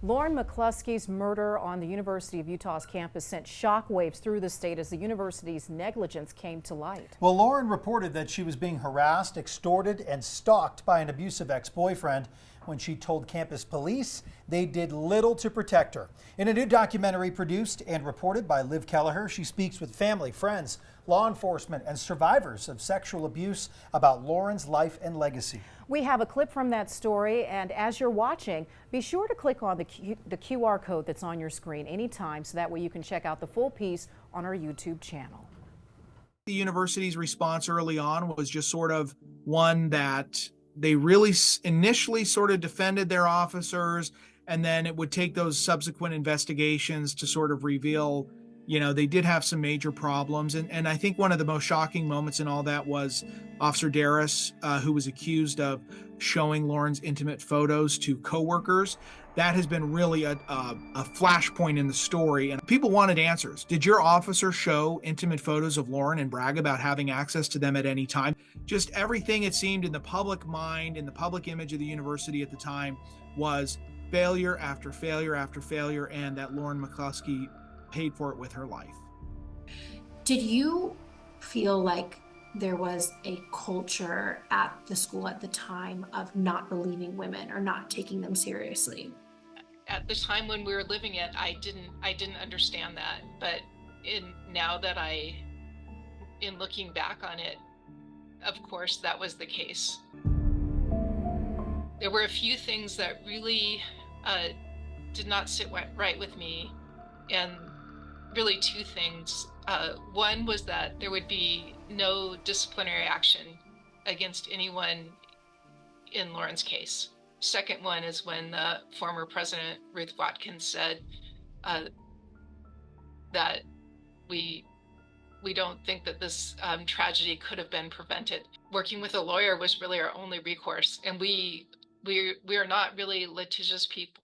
Lauren McCluskey's murder on the University of Utah's campus sent shockwaves through the state as the university's negligence came to light. Well, Lauren reported that she was being harassed, extorted, and stalked by an abusive ex-boyfriend. When she told campus police, they did little to protect her. In a new documentary produced and reported by Liv Kelleher, she speaks with family, friends, law enforcement, and survivors of sexual abuse about Lauren's life and legacy. We have a clip from that story, and as you're watching, be sure to click on the QR code that's on your screen anytime, so that way you can check out the full piece on our YouTube channel. The university's response early on was just sort of one that they really initially sort of defended their officers, and then it would take those subsequent investigations to sort of reveal, they did have some major problems. And I think one of the most shocking moments in all that was Officer Darris, who was accused of showing Lauren's intimate photos to coworkers. That has been really a flashpoint in the story, and people wanted answers. Did your officer show intimate photos of Lauren and brag about having access to them at any time? Just everything, it seemed, in the public mind, in the public image of the university at the time, was failure after failure after failure, and that Lauren McCluskey paid for it with her life. Did you feel like there was a culture at the school at the time of not believing women or not taking them seriously? At the time when we were living it, I didn't understand that. But in looking back on it, of course, that was the case. There were a few things that really did not sit right with me, and really two things. One was that there would be no disciplinary action against anyone in Lauren's case. Second one is when former President Ruth Watkins said that we don't think that this tragedy could have been prevented. Working with a lawyer was really our only recourse, and we are not really litigious people.